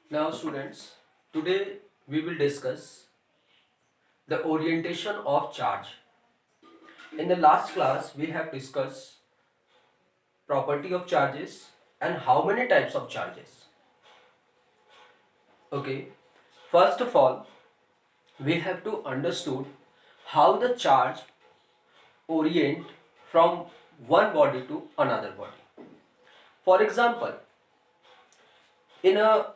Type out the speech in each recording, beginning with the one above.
Now students, today we will discuss the orientation of charge. In the last class we have discussed property of charges and how many types of charges. Okay, first of all we have to understood how the charge orient from one body to another body. For example, in a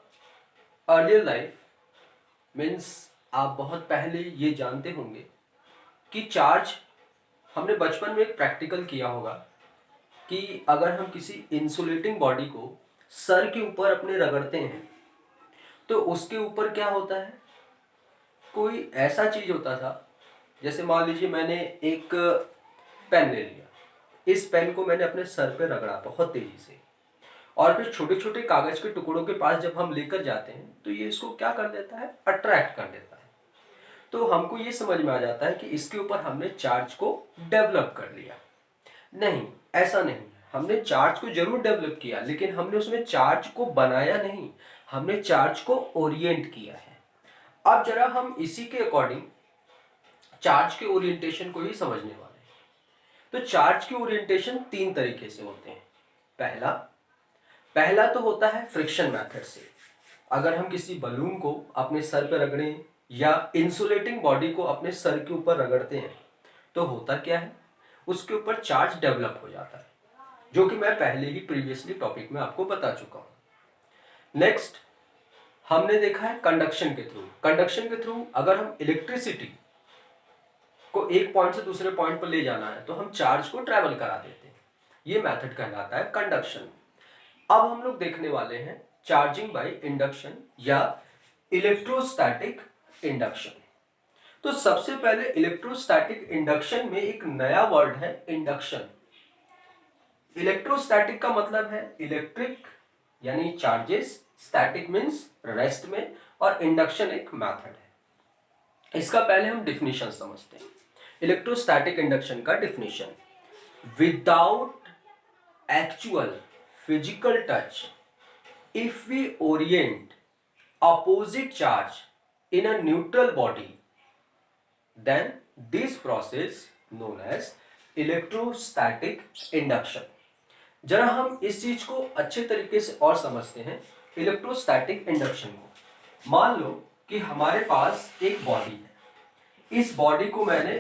earlier life means आप बहुत पहले ये जानते होंगे कि charge हमने बचपन में एक प्रैक्टिकल किया होगा कि अगर हम किसी इंसुलेटिंग बॉडी को सर के ऊपर अपने रगड़ते हैं तो उसके ऊपर क्या होता है, कोई ऐसा चीज होता था। जैसे मान लीजिए मैंने एक पेन ले लिया, इस पेन को मैंने अपने सर पे रगड़ा बहुत तेजी से और फिर छोटे छोटे कागज के टुकड़ों के पास जब हम लेकर जाते हैं तो ये इसको क्या कर देता है, अट्रैक्ट कर देता है। तो हमको ये समझ में आ जाता है कि इसके ऊपर हमने चार्ज को डेवलप कर लिया। नहीं, ऐसा नहीं है। हमने चार्ज को जरूर डेवलप किया लेकिन हमने उसमें चार्ज को बनाया नहीं, हमने चार्ज को ओरिएंट किया है। अब जरा हम इसी के अकॉर्डिंग चार्ज के ओरिएंटेशन को ही समझने वाले हैं। तो चार्ज के ओरिएंटेशन तीन तरीके से होते हैं। पहला तो होता है फ्रिक्शन मेथड से। अगर हम किसी बलून को अपने सर पर रगड़ें या इंसुलेटिंग बॉडी को अपने सर के ऊपर रगड़ते हैं तो होता क्या है, उसके ऊपर चार्ज डेवलप हो जाता है, जो कि मैं पहले ही प्रीवियसली टॉपिक में आपको बता चुका हूं। नेक्स्ट हमने देखा है कंडक्शन के थ्रू। कंडक्शन के थ्रू अगर हम इलेक्ट्रिसिटी को एक पॉइंट से दूसरे पॉइंट पर ले जाना है तो हम चार्ज को ट्रेवल करा देते हैं। ये मेथड कहलाता है कंडक्शन। अब हम लोग देखने वाले हैं चार्जिंग बाय इंडक्शन या इलेक्ट्रोस्टैटिक इंडक्शन। तो सबसे पहले इलेक्ट्रोस्टैटिक इंडक्शन में एक नया वर्ड है, इंडक्शन। इलेक्ट्रोस्टैटिक का मतलब है इलेक्ट्रिक यानी चार्जेस, स्टैटिक मींस रेस्ट में, और इंडक्शन एक मेथड है। इसका पहले हम डिफिनीशन समझते हैं। इलेक्ट्रोस्टैटिक इंडक्शन का definition: without actual physical touch, if we orient opposite charge in a neutral body, then this process known as electrostatic induction. जरा हम इस चीज को अच्छे तरीके से और समझते हैं। इलेक्ट्रोस्टैटिक इंडक्शन को मान लो कि हमारे पास एक बॉडी है, इस बॉडी को मैंने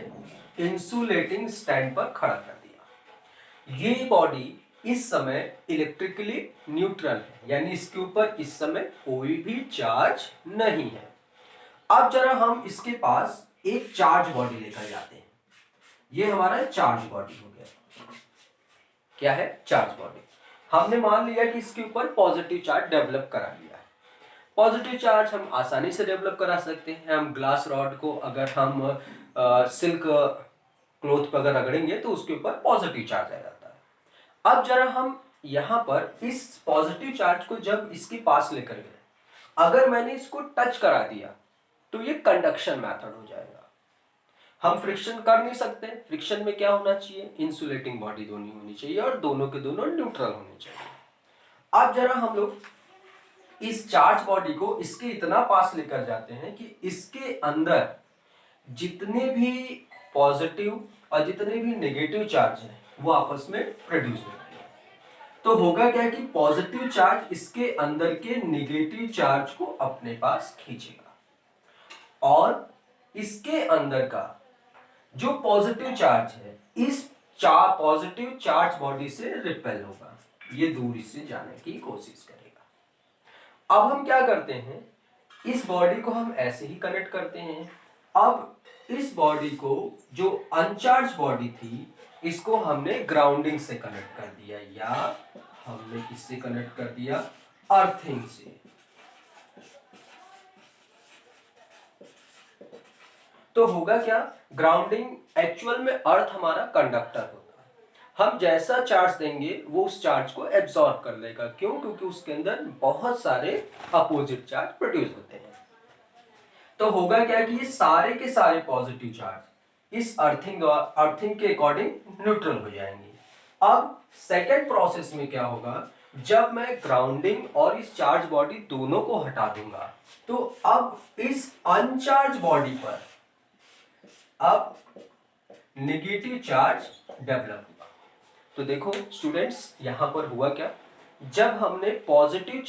इंसुलेटिंग स्टैंड पर खड़ा कर दिया। ये बॉडी इस समय इलेक्ट्रिकली न्यूट्रल है, यानी इसके ऊपर इस समय कोई भी चार्ज नहीं है। अब जरा हम इसके पास एक चार्ज बॉडी लेकर जाते हैं। ये हमारा चार्ज बॉडी हो गया। क्या है? Charge body. हमने मान लिया कि इसके ऊपर पॉजिटिव चार्ज डेवलप करा लिया है। पॉजिटिव चार्ज हम आसानी से डेवलप करा सकते हैं। हम ग्लास रॉड को अगर हम सिल्क क्लॉथ पर अगर रगड़ेंगे तो उसके ऊपर पॉजिटिव चार्ज आ जाता है। अब जरा हम यहां पर इस पॉजिटिव चार्ज को जब इसके पास लेकर गए, अगर मैंने इसको टच करा दिया तो ये कंडक्शन मेथड हो जाएगा। हम फ्रिक्शन कर नहीं सकते। फ्रिक्शन में क्या होना चाहिए? इंसुलेटिंग बॉडी दोनों होनी चाहिए और दोनों के दोनों न्यूट्रल होने चाहिए। अब जरा हम लोग इस चार्ज बॉडी को इसके इतना पास लेकर जाते हैं कि इसके अंदर जितने भी पॉजिटिव और जितने भी नेगेटिव चार्ज हैं वो आपस में प्रोड्यूस होते हैं। तो होगा क्या कि पॉजिटिव चार्ज इसके अंदर के नेगेटिव चार्ज को अपने पास खींचेगा और इसके अंदर का जो पॉजिटिव चार्ज है इस पॉजिटिव चार्ज बॉडी से रिपेल होगा, ये दूर इससे जाने की कोशिश करेगा। अब हम क्या करते हैं, इस बॉडी को हम ऐसे ही कनेक्ट करते हैं। अब इस बॉडी को जो अनचार्ज बॉडी थी इसको हमने ग्राउंडिंग से कनेक्ट कर दिया या हमने किससे कनेक्ट कर दिया? अर्थिंग से। तो होगा क्या? ग्राउंडिंग एक्चुअल में अर्थ हमारा कंडक्टर होता है। हम जैसा चार्ज देंगे वो उस चार्ज को एब्सॉर्ब कर लेगा। क्यों? क्योंकि उसके अंदर बहुत सारे अपोजिट चार्ज प्रोड्यूस होते हैं। तो होगा क्या कि ये सारे के सारे पॉजिटिव चार्ज इस अर्थिंग के अकॉर्डिंग न्यूट्रल हो जाएंगे। अब सेकेंड प्रोसेस में क्या होगा जब मैं ग्राउंडिंग और इस चार्ज बॉडी दोनों को हटा दूंगा तो अब इस अनचार्ज बॉडी पर अब नेगेटिव चार्ज डेवलप हुआ। तो देखो स्टूडेंट्स, यहां पर हुआ क्या, जब हमने पॉजिटिव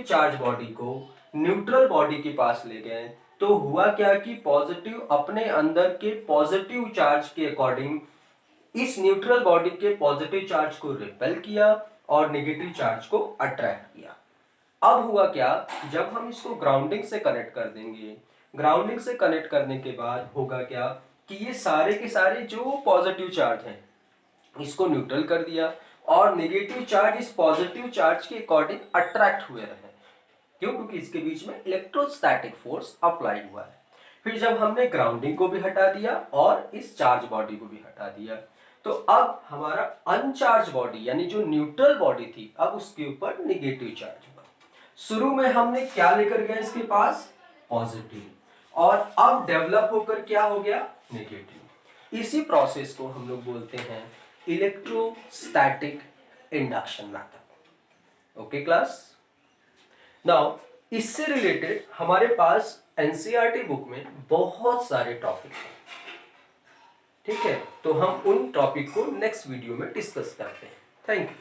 चार्ज बॉडी को न्यूट्रल बॉडी के पास ले गए तो हुआ क्या कि पॉजिटिव अपने अंदर के पॉजिटिव चार्ज के अकॉर्डिंग इस न्यूट्रल बॉडी के पॉजिटिव चार्ज को रिपेल किया और नेगेटिव चार्ज को अट्रैक्ट किया। अब हुआ क्या, जब हम इसको ग्राउंडिंग से कनेक्ट कर देंगे, ग्राउंडिंग से कनेक्ट करने के बाद होगा क्या कि ये सारे के सारे जो पॉजिटिव चार्ज हैं इसको न्यूट्रल कर दिया और नेगेटिव चार्ज इस पॉजिटिव चार्ज के अकॉर्डिंग अट्रैक्ट हुए रहे। क्यों? क्योंकि इसके बीच में इलेक्ट्रोस्टैटिक फोर्स अप्लाई हुआ है। फिर जब हमने ग्राउंडिंग को भी हटा दिया और इस चार्ज बॉडी को भी हटा दिया तो अब हमारा अनचार्ज बॉडी यानी जो न्यूट्रल बॉडी थी अब उसके ऊपर नेगेटिव चार्ज हुआ। शुरू में हमने क्या लेकर गए इसके पास? पॉजिटिव, और अब डेवलप होकर क्या हो गया? नेगेटिव। इसी प्रोसेस को हम लोग बोलते हैं electrostatic induction method. Okay class, now इससे रिलेटेड हमारे पास एनसीईआरटी बुक में बहुत सारे टॉपिक हैं, ठीक है, तो हम उन टॉपिक को नेक्स्ट वीडियो में डिस्कस करते हैं। Thank you.